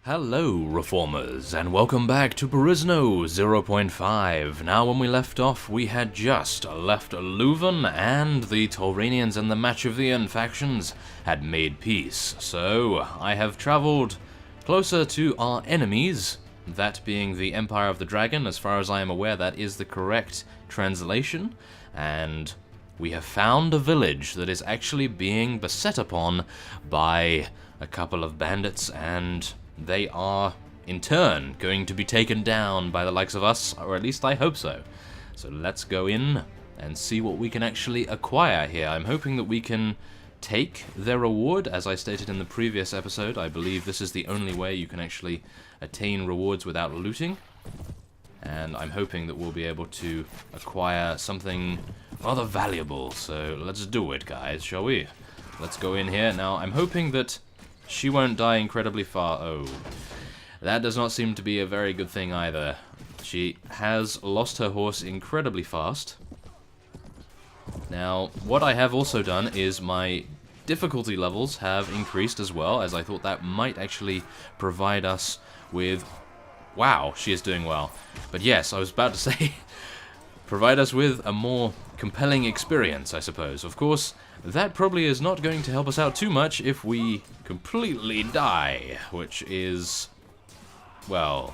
Hello, Reformers, and welcome back to Perisno 0.5. Now, when we left off, we had just left Leuven, and the Tauranians and the Machiavellian factions had made peace. So, I have travelled closer to our enemies, that being the Empire of the Dragon. As far as I am aware, that is the correct translation, and we have found a village that is actually being beset upon by a couple of bandits, and they are, in turn, going to be taken down by the likes of us, or at least I hope so. So let's go in and see what we can actually acquire here. I'm hoping that we can take their reward. As I stated in the previous episode, I believe this is the only way you can actually attain rewards without looting. And I'm hoping that we'll be able to acquire something rather valuable. So let's do it, guys, shall we? Let's go in here. Now, I'm hoping that she won't die incredibly far. Oh, that does not seem to be a very good thing either. She has lost her horse incredibly fast. Now, what I have also done is my difficulty levels have increased as well, as I thought that might actually provide us with... Wow, she is doing well. But yes, I was about to say, provide us with a more compelling experience, I suppose. Of course, that probably is not going to help us out too much if we completely die, which is, well,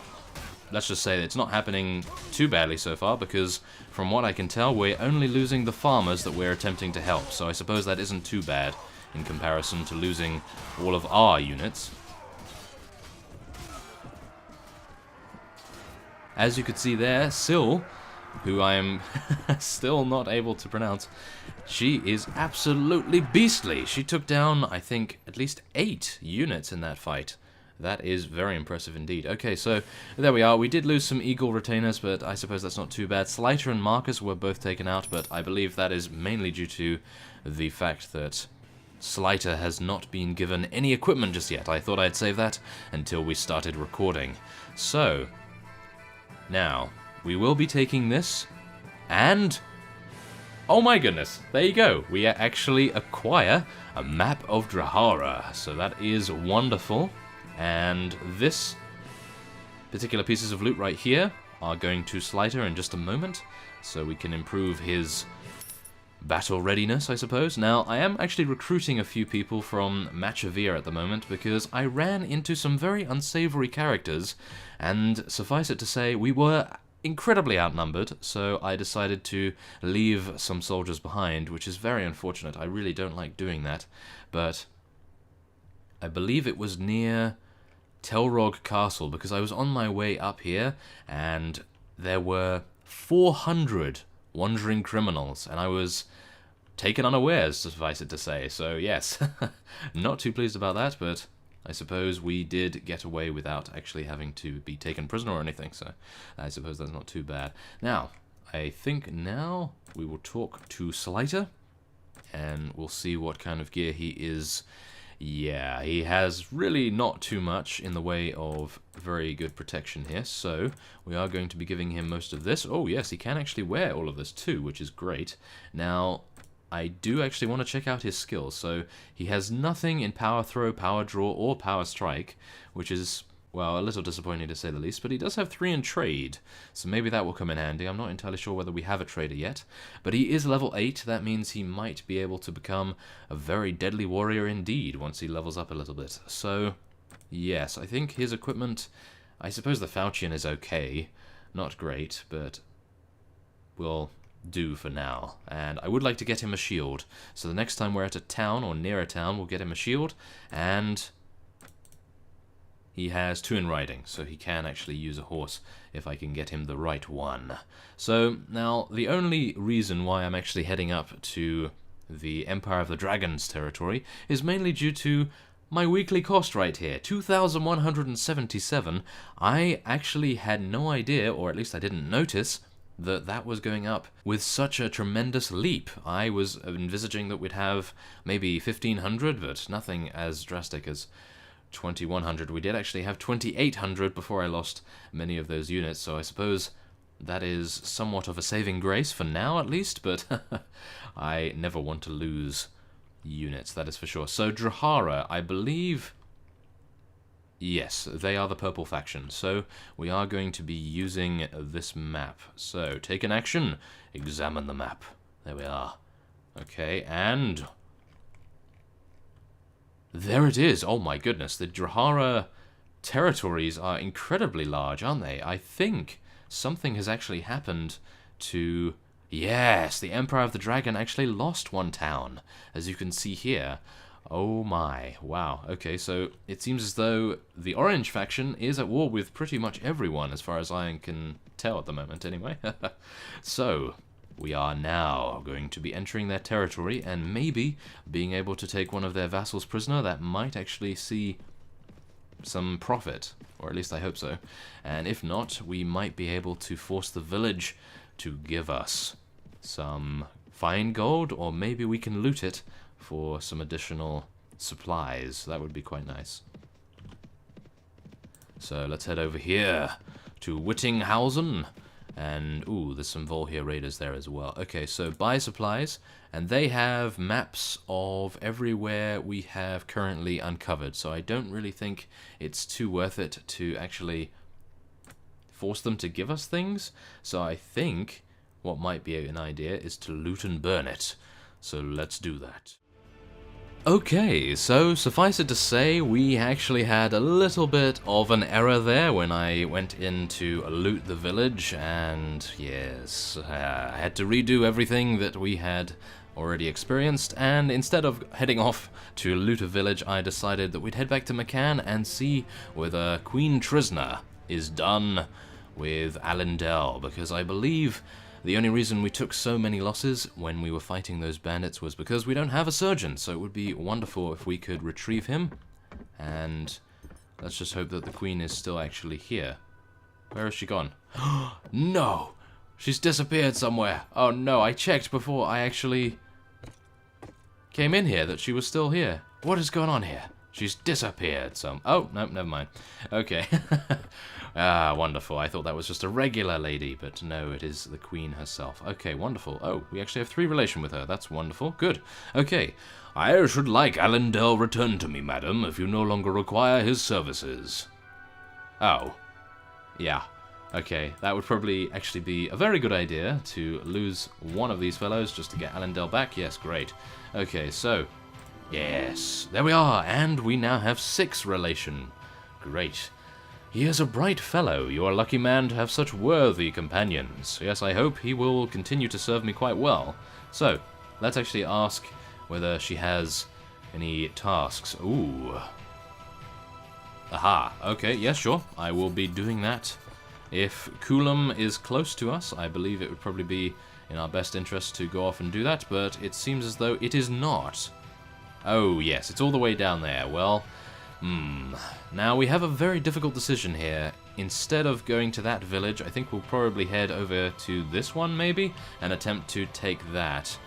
let's just say it's not happening too badly so far, because from what I can tell, we're only losing the farmers that we're attempting to help, so I suppose that isn't too bad in comparison to losing all of our units. As you could see there, Syl, who I am still not able to pronounce, she is absolutely beastly. She took down, I think, at least 8 units in that fight. That is very impressive indeed. Okay, so there we are. We did lose some Eagle retainers, but I suppose that's not too bad. Slighter and Marcus were both taken out, but I believe that is mainly due to the fact that Slighter has not been given any equipment just yet. I thought I'd save that until we started recording. So, now, we will be taking this, and... oh my goodness, there you go. We actually acquire a map of Drahara, so that is wonderful. And this particular pieces of loot right here are going to Slighter in just a moment, so we can improve his battle readiness, I suppose. Now, I am actually recruiting a few people from Machiavellian at the moment, because I ran into some very unsavory characters, and suffice it to say, we were incredibly outnumbered, so I decided to leave some soldiers behind, which is very unfortunate. I really don't like doing that, but I believe it was near Telrog Castle, because I was on my way up here, and there were 400 wandering criminals, and I was taken unawares, suffice it to say. So yes, not too pleased about that, but I suppose we did get away without actually having to be taken prisoner or anything, so I suppose that's not too bad. Now, I think now we will talk to Slighter, and we'll see what kind of gear he is. Yeah, he has really not too much in the way of very good protection here, so we are going to be giving him most of this. Oh yes, he can actually wear all of this too, which is great. Now, I do actually want to check out his skills. So he has nothing in power throw, power draw, or power strike, which is, well, a little disappointing to say the least, but he does have 3 in trade, so maybe that will come in handy. I'm not entirely sure whether we have a trader yet, but he is level 8. That means he might be able to become a very deadly warrior indeed once he levels up a little bit. So, yes, I think his equipment, I suppose the Falchion is okay. Not great, but will do for now. And I would like to get him a shield, so the next time we're at a town or near a town, we'll get him a shield, and he has 2 in riding, so he can actually use a horse if I can get him the right one. So, now, the only reason why I'm actually heading up to the Empire of the Dragons territory is mainly due to my weekly cost right here, 2,177. I actually had no idea, or at least I didn't notice, that that was going up with such a tremendous leap. I was envisaging that we'd have maybe 1,500, but nothing as drastic as 2,100. We did actually have 2,800 before I lost many of those units, so I suppose that is somewhat of a saving grace for now at least, but I never want to lose units, that is for sure. So Drahara, I believe Yes, they are the purple faction, so we are going to be using this map. So, take an action, examine the map. There we are. Okay, and... there it is! Oh my goodness, the Drahara territories are incredibly large, aren't they? I think something has actually happened to... yes, the Empire of the Dragon actually lost one town, as you can see here. Oh my, wow. Okay, so it seems as though the Orange faction is at war with pretty much everyone, as far as I can tell at the moment, anyway. So, we are now going to be entering their territory, and maybe being able to take one of their vassals prisoner. That might actually see some profit, or at least I hope so. And if not, we might be able to force the village to give us some fine gold, or maybe we can loot it for some additional supplies. That would be quite nice. So let's head over here to Whittinghausen. And, ooh, there's some Volhir raiders there as well. Okay, so buy supplies. And they have maps of everywhere we have currently uncovered. So I don't really think it's too worth it to actually force them to give us things. So I think what might be an idea is to loot and burn it. So let's do that. Okay, so suffice it to say, we actually had a little bit of an error there when I went in to loot the village, and yes, I had to redo everything that we had already experienced, and instead of heading off to loot a village, I decided that we'd head back to McCann and see whether Queen Trishna is done with Allendale, because I believe the only reason we took so many losses when we were fighting those bandits was because we don't have a surgeon, so it would be wonderful if we could retrieve him. And let's just hope that the queen is still actually here. Where has she gone? No! She's disappeared somewhere. Oh no, I checked before I actually came in here that she was still here. What is going on here? She's disappeared some... oh, no, never mind. Okay. Ah, wonderful. I thought that was just a regular lady, but no, it is the queen herself. Okay, wonderful. Oh, we actually have 3 relation with her. That's wonderful. Good. Okay. I should like Allendale returned to me, madam, if you no longer require his services. Oh. Yeah. Okay, that would probably actually be a very good idea to lose one of these fellows just to get Allendale back. Yes, great. Okay, so... yes, there we are, and we now have 6 relation. Great. He is a bright fellow. You are a lucky man to have such worthy companions. Yes, I hope he will continue to serve me quite well. So, let's actually ask whether she has any tasks. Ooh. Aha. Okay, yes, sure. I will be doing that. If Coulomb is close to us, I believe it would probably be in our best interest to go off and do that, but it seems as though it is not. Oh, yes, it's all the way down there. Well, now we have a very difficult decision here. Instead of going to that village, I think we'll probably head over to this one, maybe, and attempt to take that.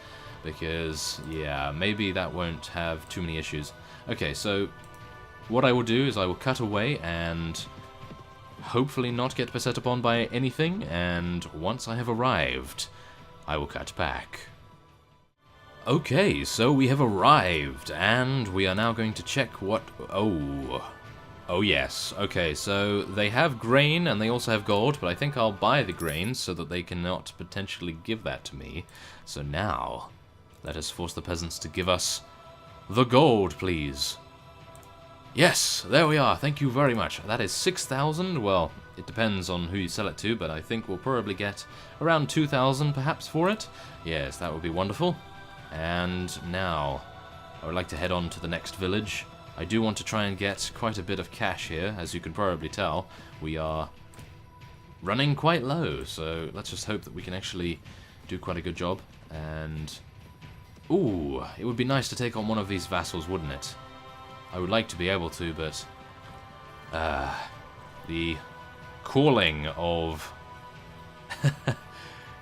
Because, yeah, maybe that won't have too many issues. Okay, so what I will do is I will cut away and hopefully not get beset upon by anything, and once I have arrived, I will cut back. Okay, so we have arrived, and we are now going to check what... oh yes. Okay, so they have grain, and they also have gold, but I think I'll buy the grain so that they cannot potentially give that to me. So now, let us force the peasants to give us the gold, please. Yes, there we are. Thank you very much. That is 6,000. Well, it depends on who you sell it to, but I think we'll probably get around 2,000 perhaps for it. Yes, that would be wonderful. And now, I would like to head on to the next village. I do want to try and get quite a bit of cash here. As you can probably tell, we are running quite low, so let's just hope that we can actually do quite a good job. And, ooh, it would be nice to take on one of these vassals, wouldn't it? I would like to be able to, but the calling of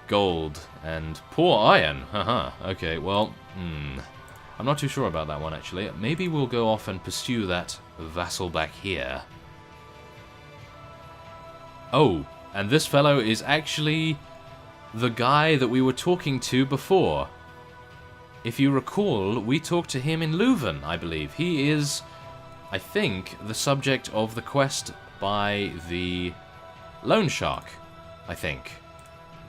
gold and poor iron. Haha. Okay, well, I'm not too sure about that one, actually. Maybe we'll go off and pursue that vassal back here. Oh, and this fellow is actually the guy that we were talking to before. If you recall, we talked to him in Leuven, I believe. He is I think, the subject of the quest by the loan shark, I think.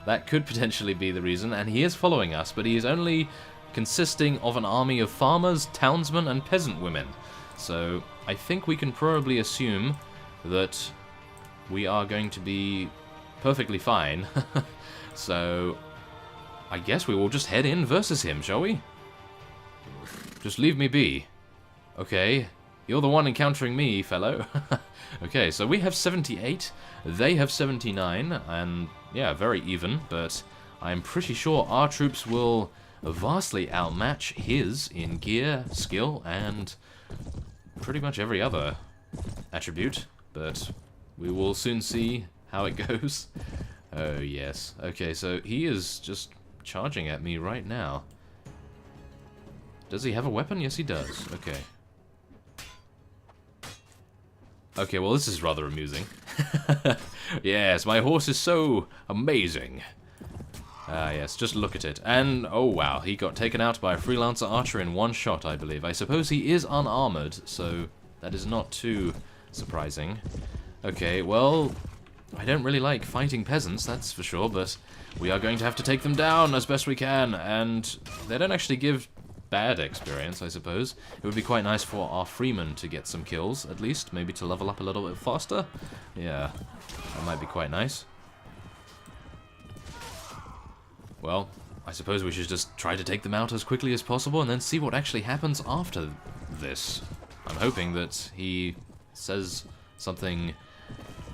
That could potentially be the reason, and he is following us, but he is only consisting of an army of farmers, townsmen, and peasant women. So I think we can probably assume that we are going to be perfectly fine. So I guess we will just head in versus him, shall we? Just leave me be. Okay, you're the one encountering me, fellow. Okay, so we have 78, they have 79, and yeah, very even, but I'm pretty sure our troops will vastly outmatch his in gear, skill, and pretty much every other attribute, but we will soon see how it goes. Oh, yes. Okay, so he is just charging at me right now. Does he have a weapon? Yes, he does. Okay. Okay, well, this is rather amusing. Yes, my horse is so amazing. Ah, yes, just look at it. And, oh wow, he got taken out by a freelancer archer in one shot, I believe. I suppose he is unarmored, so that is not too surprising. Okay, well, I don't really like fighting peasants, that's for sure, but we are going to have to take them down as best we can, and they don't actually give bad experience, I suppose. It would be quite nice for our freemen to get some kills, at least, maybe to level up a little bit faster. Yeah, that might be quite nice. Well, I suppose we should just try to take them out as quickly as possible and then see what actually happens after this. I'm hoping that he says something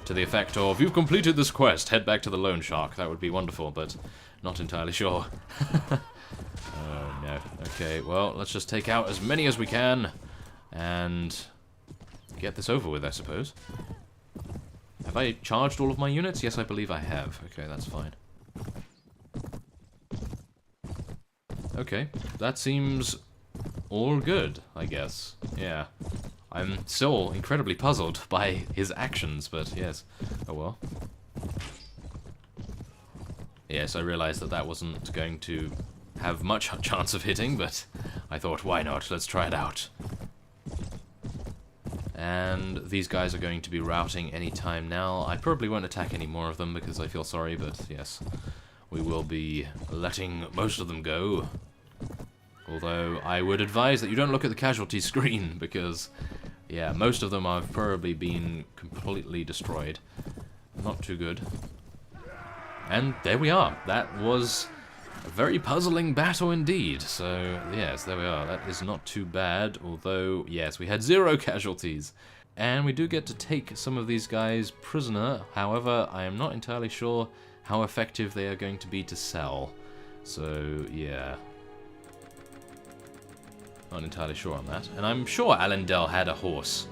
to the effect of, "You've completed this quest, head back to the loan shark." That would be wonderful, but not entirely sure. Oh no. Okay, well, let's just take out as many as we can and get this over with, I suppose. Have I charged all of my units? Yes, I believe I have. Okay, that's fine. Okay, that seems all good, I guess. Yeah. I'm still incredibly puzzled by his actions, but yes. Oh well. Yes, I realized that that wasn't going to have much chance of hitting, but I thought, why not? Let's try it out. And these guys are going to be routing any time now. I probably won't attack any more of them because I feel sorry, but yes. We will be letting most of them go. Although, I would advise that you don't look at the casualty screen, because, yeah, most of them have probably been completely destroyed. Not too good. And there we are. That was a very puzzling battle indeed. So, yes, there we are. That is not too bad, although, yes, we had 0 casualties. And we do get to take some of these guys prisoner. However, I am not entirely sure how effective they are going to be to sell. So, yeah. Not entirely sure on that. And I'm sure Allendale had a horse.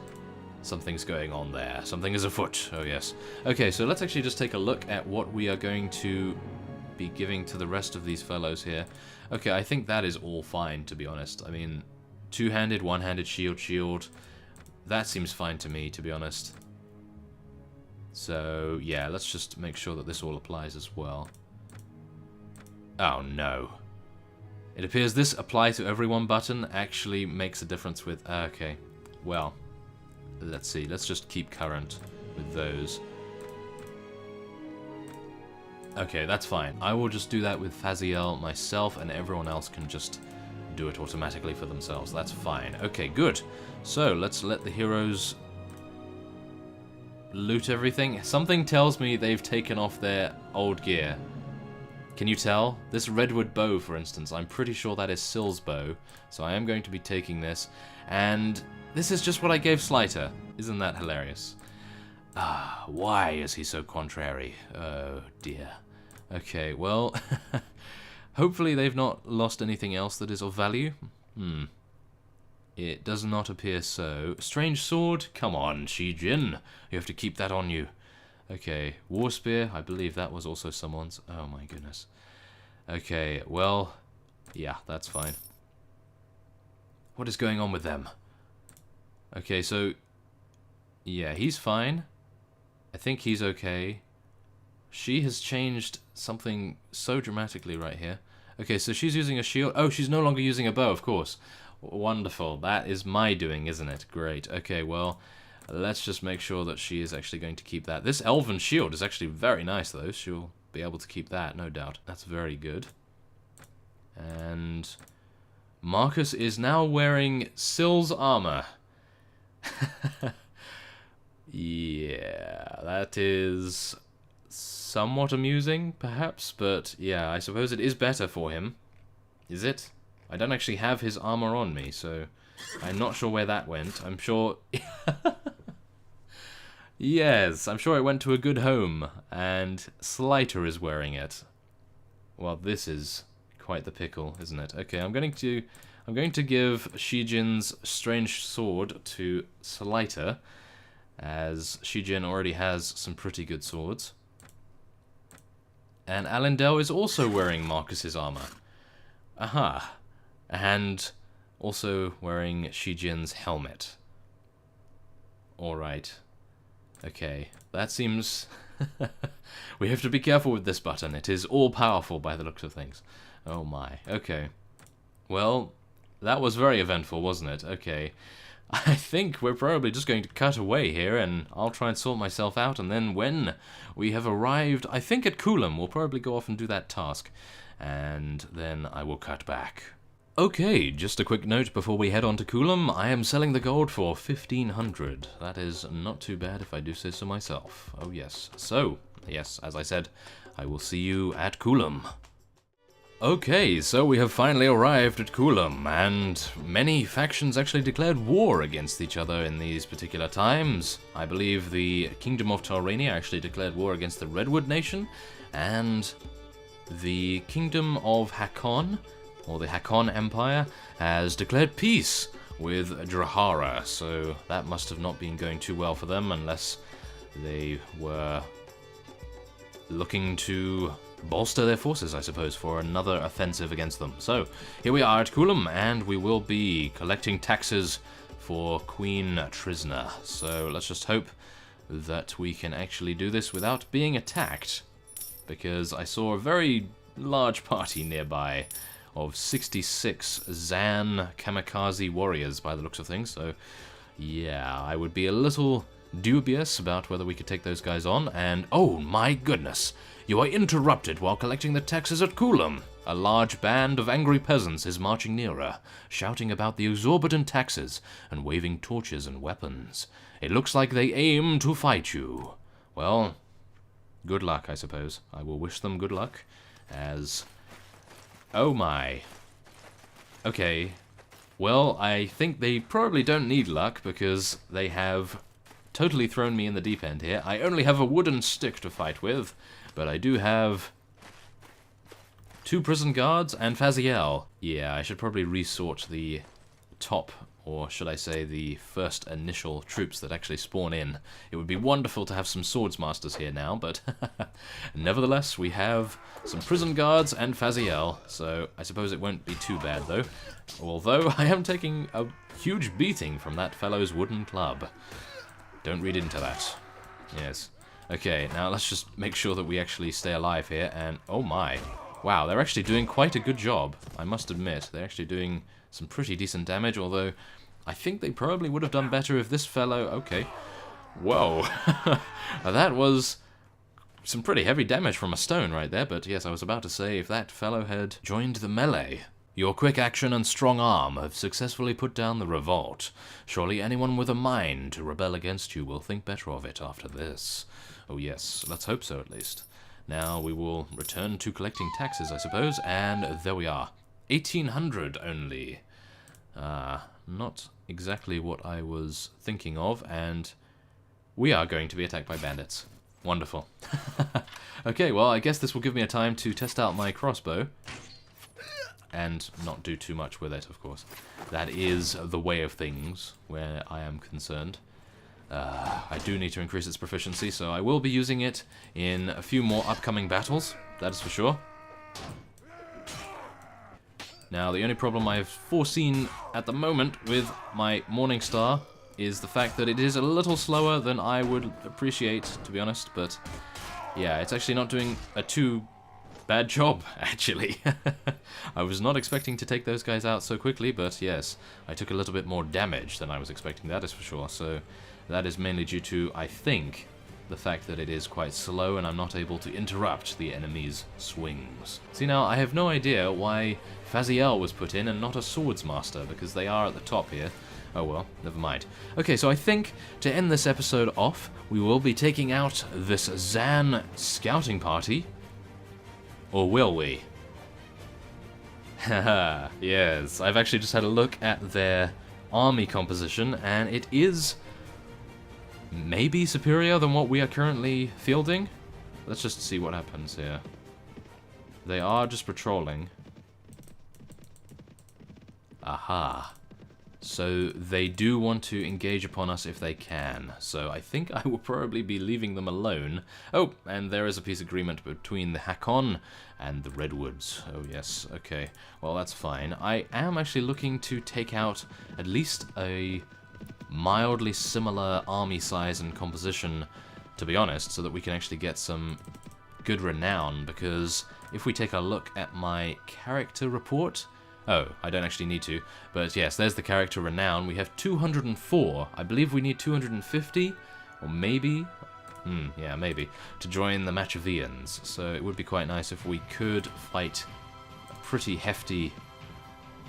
Something's going on there. Something is afoot. Oh, yes. Okay, so let's actually just take a look at what we are going to be giving to the rest of these fellows here. Okay, I think that is all fine, to be honest. I mean, two-handed, one-handed shield. That seems fine to me, to be honest. So, yeah, let's just make sure that this all applies as well. Oh, no. It appears this apply to everyone button actually makes a difference with... okay, well, let's see. Let's just keep current with those. Okay, that's fine. I will just do that with Faziel myself, and everyone else can just do it automatically for themselves. That's fine. Okay, good. So, let's let the heroes loot everything. Something tells me they've taken off their old gear. Can you tell? This redwood bow, for instance, I'm pretty sure that is Syl's bow, so I am going to be taking this. And this is just what I gave Slighter. Isn't that hilarious? Ah, why is he so contrary? Oh, dear. Okay, well, hopefully they've not lost anything else that is of value. It does not appear so. Strange sword? Come on, Shijin. You have to keep that on you. Okay, war spear. I believe that was also someone's. Oh my goodness. Okay, well, yeah, that's fine. What is going on with them? Okay, so, yeah, he's fine. I think he's okay. She has changed something so dramatically right here. Okay, so she's using a shield. Oh, she's no longer using a bow, of course. Wonderful. That is my doing, isn't it? Great. Okay, well, let's just make sure that she is actually going to keep that. This elven shield is actually very nice, though. She'll be able to keep that, no doubt. That's very good. And Marcus is now wearing Syl's armor. Yeah, that is somewhat amusing, perhaps, but yeah, I suppose it is better for him. Is it? I don't actually have his armor on me, so I'm not sure where that went. I'm sure... Yes, I'm sure it went to a good home, and Slighter is wearing it. Well, this is quite the pickle, isn't it? Okay, I'm going to give Shijin's strange sword to Slighter, as Shijin already has some pretty good swords. And Alindel is also wearing Marcus's armor. Aha. And also wearing Shijin's helmet. Alright. Okay, that seems... We have to be careful with this button. It is all-powerful by the looks of things. Oh my. Okay. Well, that was very eventful, wasn't it? Okay. I think we're probably just going to cut away here, and I'll try and sort myself out, and then when we have arrived, I think at Coulomb, we'll probably go off and do that task, and then I will cut back. Okay, just a quick note before we head on to Coulomb. I am selling the gold for 1,500. That is not too bad if I do say so myself. Oh yes. So, yes, as I said, I will see you at Coulomb. Okay, so we have finally arrived at Coulomb, and many factions actually declared war against each other in these particular times. I believe the Kingdom of Taurania actually declared war against the Redwood Nation, and the Kingdom of Hakon, or the Hakon Empire, has declared peace with Drahara, so that must have not been going too well for them unless they were looking to bolster their forces, I suppose, for another offensive against them. So, here we are at Coulomb, and we will be collecting taxes for Queen Trishna. So, let's just hope that we can actually do this without being attacked, because I saw a very large party nearby of 66 Zan kamikaze warriors by the looks of things, so yeah, I would be a little dubious about whether we could take those guys on, and oh my goodness, you are interrupted while collecting the taxes at Coulomb. A large band of angry peasants is marching nearer, shouting about the exorbitant taxes and waving torches and weapons. It looks like they aim to fight you. Well, good luck, I suppose. I will wish them good luck, as... Oh my. Okay. Well, I think they probably don't need luck, because they have totally thrown me in the deep end here. I only have a wooden stick to fight with, but I do have 2 prison guards and Faziel. Yeah, I should probably resort the top, or should I say the first initial troops that actually spawn in. It would be wonderful to have some swordsmasters here now, but nevertheless, we have some prison guards and Faziel, so I suppose it won't be too bad, though. Although I am taking a huge beating from that fellow's wooden club. Don't read into that. Yes. Okay, now let's just make sure that we actually stay alive here, and oh my. Wow, they're actually doing quite a good job, I must admit. They're actually doing some pretty decent damage, although I think they probably would have done better if this fellow... Okay. Whoa. That was some pretty heavy damage from a stone right there, but yes, I was about to say, if that fellow had joined the melee. Your quick action and strong arm have successfully put down the revolt. Surely anyone with a mind to rebel against you will think better of it after this. Oh yes, let's hope so at least. Now we will return to collecting taxes, I suppose, and there we are. 1,800 only. Not exactly what I was thinking of, and we are going to be attacked by bandits. Wonderful. Okay, well, I guess this will give me a time to test out my crossbow. And not do too much with it, of course. That is the way of things, where I am concerned. I do need to increase its proficiency, so I will be using it in a few more upcoming battles, that is for sure. Now, the only problem I've foreseen at the moment with my Morning Star is the fact that it is a little slower than I would appreciate, to be honest, but yeah, it's actually not doing a too bad job, actually. I was not expecting to take those guys out so quickly, but yes, I took a little bit more damage than I was expecting, that is for sure. So that is mainly due to, I think, the fact that it is quite slow and I'm not able to interrupt the enemy's swings. See, now, I have no idea why Faziel was put in and not a Swordsmaster, because they are at the top here. Oh well, never mind. Okay, so I think to end this episode off, we will be taking out this Zan scouting party. Or will we? Haha, yes. I've actually just had a look at their army composition, and it is maybe superior than what we are currently fielding. Let's just see what happens here. They are just patrolling. Aha. So they do want to engage upon us if they can. So I think I will probably be leaving them alone. Oh, and there is a peace agreement between the Hakon and the Redwoods. Oh yes, okay. Well, that's fine. I am actually looking to take out at least a mildly similar army size and composition, to be honest, so that we can actually get some good renown, because if we take a look at my character report... Oh, I don't actually need to, but yes, there's the character renown. We have 204. I believe we need 250, or maybe... yeah, maybe, to join the Machiavians. So it would be quite nice if we could fight a pretty hefty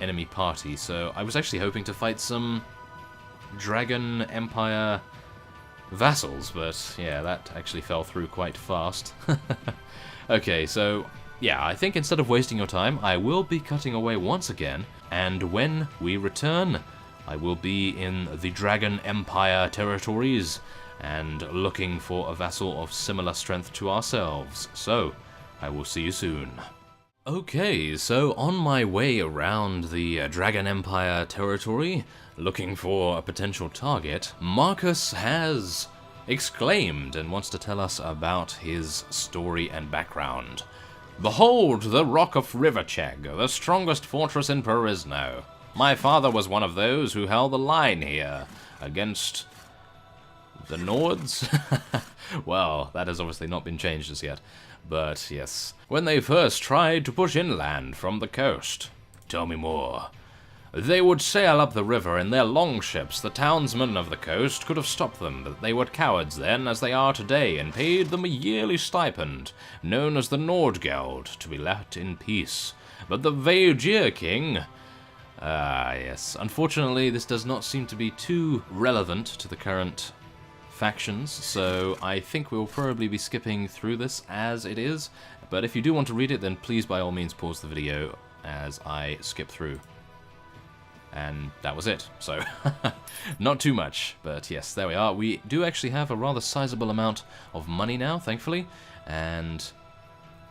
enemy party. So I was actually hoping to fight some Dragon Empire vassals, but yeah, that actually fell through quite fast. Okay, so yeah, I think instead of wasting your time, I will be cutting away once again, and when we return, I will be in the Dragon Empire territories and looking for a vassal of similar strength to ourselves. So, I will see you soon. Okay, so on my way around the Dragon Empire territory, looking for a potential target, Marcus has exclaimed and wants to tell us about his story and background. Behold the Rock of Rivercheg, the strongest fortress in Perisno. My father was one of those who held the line here against the Nords? Well, that has obviously not been changed as yet. But yes, when they first tried to push inland from the coast. Tell me more. They would sail up the river in their longships. The townsmen of the coast could have stopped them, but they were cowards then, as they are today, and paid them a yearly stipend, known as the Nordgeld, to be left in peace. But the Vaegir king... yes. Unfortunately, this does not seem to be too relevant to the current factions, so I think we'll probably be skipping through this as it is. But if you do want to read it, then please by all means pause the video as I skip through. And that was it, so not too much, but yes, there we are. We do actually have a rather sizable amount of money now, thankfully, and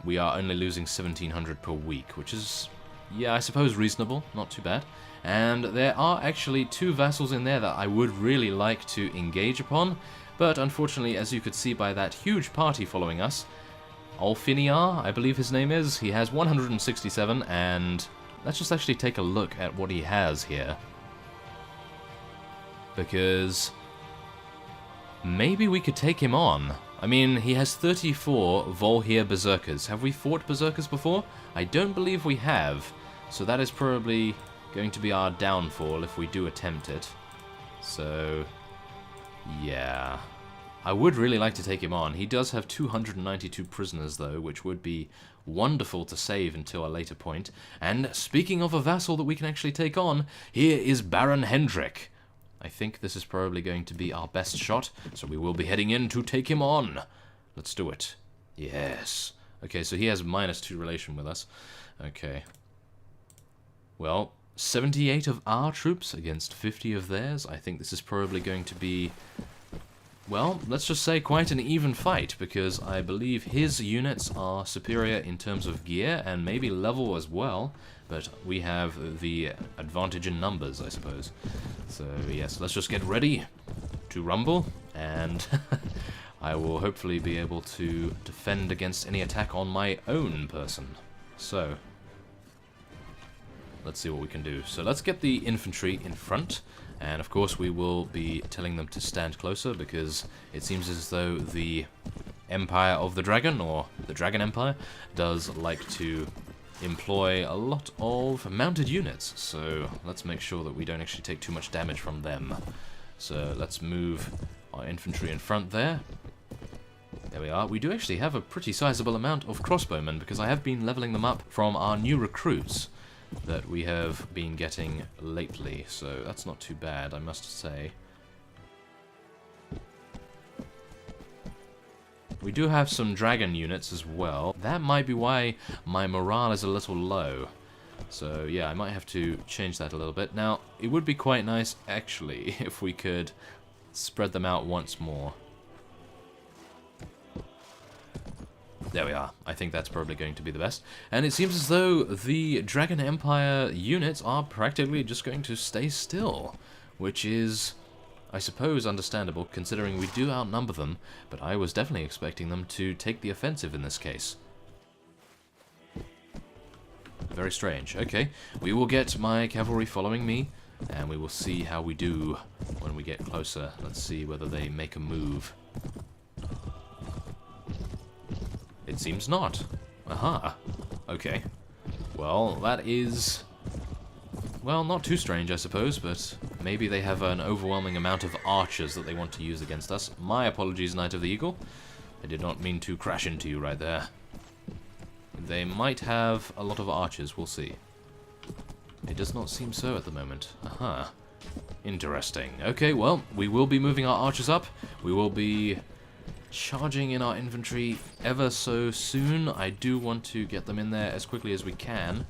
we are only losing 1,700 per week, which is, yeah, I suppose reasonable, not too bad. And there are actually 2 vassals in there that I would really like to engage upon, but unfortunately, as you could see by that huge party following us, Alfiniar, I believe his name is, he has 167, and... let's just actually take a look at what he has here. Because maybe we could take him on. I mean, he has 34 Volhir Berserkers. Have we fought Berserkers before? I don't believe we have. So that is probably going to be our downfall if we do attempt it. So, yeah. I would really like to take him on. He does have 292 prisoners, though, which would be wonderful to save until a later point. And speaking of a vassal that we can actually take on, here is Baron Hendrik. I think this is probably going to be our best shot, so we will be heading in to take him on. Let's do it. Yes. Okay, so he has -2 relation with us. Okay. Well, 78 of our troops against 50 of theirs. I think this is probably going to be... well, let's just say quite an even fight, because I believe his units are superior in terms of gear and maybe level as well, but we have the advantage in numbers, I suppose. So yes, let's just get ready to rumble, and I will hopefully be able to defend against any attack on my own person. So, let's see what we can do. So let's get the infantry in front. And of course we will be telling them to stand closer, because it seems as though the Empire of the Dragon, or the Dragon Empire, does like to employ a lot of mounted units, so let's make sure that we don't actually take too much damage from them. So let's move our infantry in front there. There we are. We do actually have a pretty sizable amount of crossbowmen, because I have been leveling them up from our new recruits that we have been getting lately, so that's not too bad, I must say. We do have some dragon units as well. That might be why my morale is a little low. So yeah, I might have to change that a little bit. Now, it would be quite nice, actually, if we could spread them out once more. There we are. I think that's probably going to be the best. And it seems as though the Dragon Empire units are practically just going to stay still, which is, I suppose, understandable, considering we do outnumber them, but I was definitely expecting them to take the offensive in this case. Very strange. Okay, we will get my cavalry following me, and we will see how we do when we get closer. Let's see whether they make a move. It seems not. Aha. Okay. Well, that is, well, not too strange, I suppose, but maybe they have an overwhelming amount of archers that they want to use against us. My apologies, Knight of the Eagle. I did not mean to crash into you right there. They might have a lot of archers, we'll see. It does not seem so at the moment. Aha. Interesting. Okay, well, we will be moving our archers up. We will be charging in our infantry ever so soon. I do want to get them in there as quickly as we can.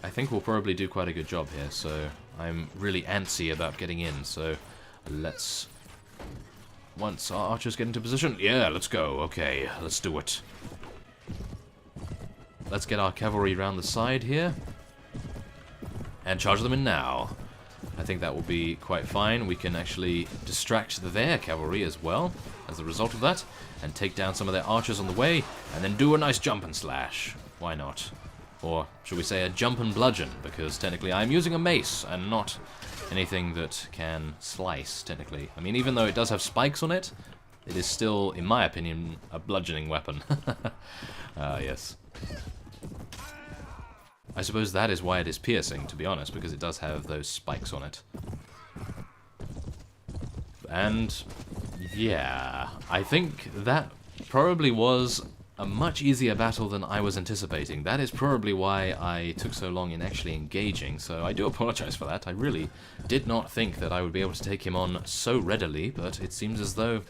I think we'll probably do quite a good job here, so I'm really antsy about getting in, so let's... Once our archers get into position, yeah, let's go. Okay, let's do it. Let's get our cavalry around the side here and charge them in now. I think that will be quite fine. We can actually distract their cavalry as well as a result of that, and take down some of their archers on the way, and then do a nice jump and slash. Why not? Or should we say a jump and bludgeon, because technically I'm using a mace and not anything that can slice, technically. I mean, even though it does have spikes on it, it is still, in my opinion, a bludgeoning weapon. Yes. I suppose that is why it is piercing, to be honest, because it does have those spikes on it. And, yeah, I think that probably was a much easier battle than I was anticipating. That is probably why I took so long in actually engaging, so I do apologize for that. I really did not think that I would be able to take him on so readily, but it seems as though,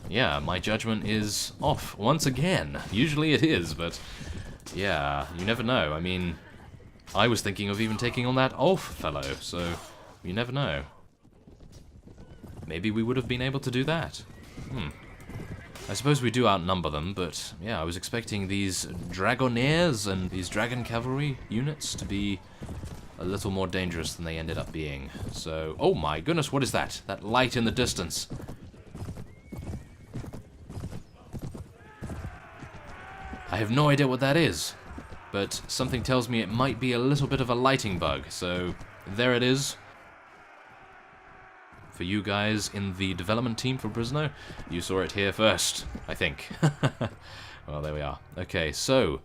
yeah, my judgment is off once again. Usually it is, but yeah, you never know. I mean, I was thinking of even taking on that Ulf fellow, so you never know. Maybe we would have been able to do that. I suppose we do outnumber them, but yeah, I was expecting these Dragonaires and these Dragon Cavalry units to be a little more dangerous than they ended up being. So, oh my goodness, what is that? That light in the distance. I have no idea what that is, but something tells me it might be a little bit of a lighting bug, so there it is. For you guys in the development team for Perisno, you saw it here first, I think. Well, there we are. Okay, so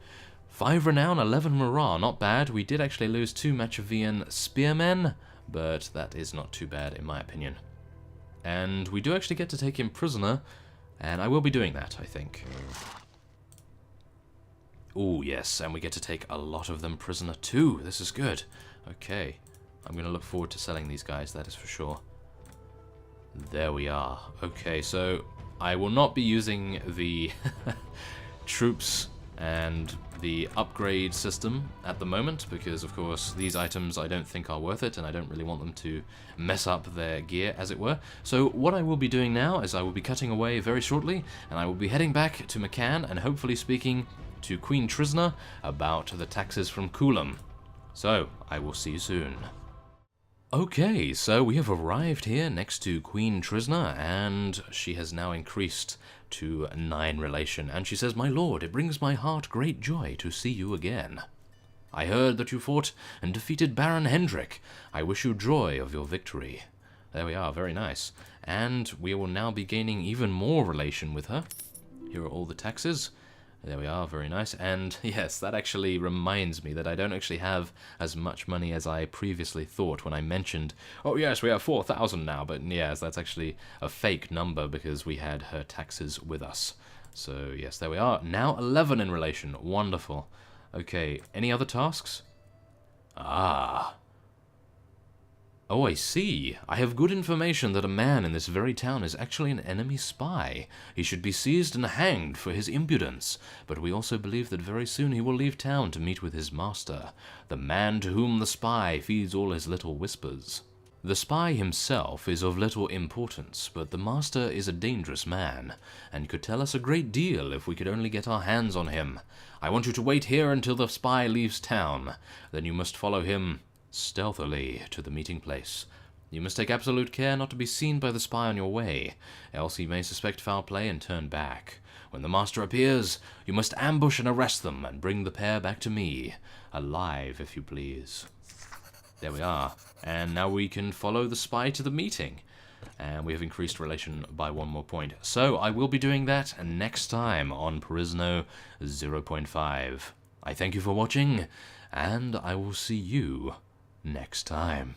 5 renown, 11 morale, not bad. We did actually lose 2 Machiavellian spearmen, but that is not too bad in my opinion. And we do actually get to take him prisoner, and I will be doing that, I think. Oh yes, and we get to take a lot of them prisoner too. This is good. Okay, I'm going to look forward to selling these guys, that is for sure. There we are. Okay, so I will not be using the troops and the upgrade system at the moment, because of course these items I don't think are worth it, and I don't really want them to mess up their gear, as it were. So what I will be doing now is I will be cutting away very shortly, and I will be heading back to McCann and hopefully speaking to Queen Trishna about the taxes from Coulomb. So, I will see you soon. Okay, so we have arrived here next to Queen Trishna, and she has now increased to 9 relation, and she says, "My lord, it brings my heart great joy to see you again. I heard that you fought and defeated Baron Hendrik. I wish you joy of your victory. There we are, very nice. And we will now be gaining even more relation with her. Here are all the taxes. There we are, very nice. And yes, that actually reminds me that I don't actually have as much money as I previously thought when I mentioned, oh yes, we have 4,000 now, but yes, that's actually a fake number because we had her taxes with us. So yes, there we are. Now 11 in relation. Wonderful. Okay, any other tasks? Ah. Oh, I see. I have good information that a man in this very town is actually an enemy spy. He should be seized and hanged for his impudence, but we also believe that very soon he will leave town to meet with his master, the man to whom the spy feeds all his little whispers. The spy himself is of little importance, but the master is a dangerous man, and could tell us a great deal if we could only get our hands on him. I want you to wait here until the spy leaves town. Then you must follow him stealthily to the meeting place. You must take absolute care not to be seen by the spy on your way, else he may suspect foul play and turn back. When the master appears, you must ambush and arrest them and bring the pair back to me, alive if you please. There we are, and now we can follow the spy to the meeting, and we have increased relation by 1 more point. So I will be doing that next time on Perisno 0.5. I thank you for watching, and I will see you next time.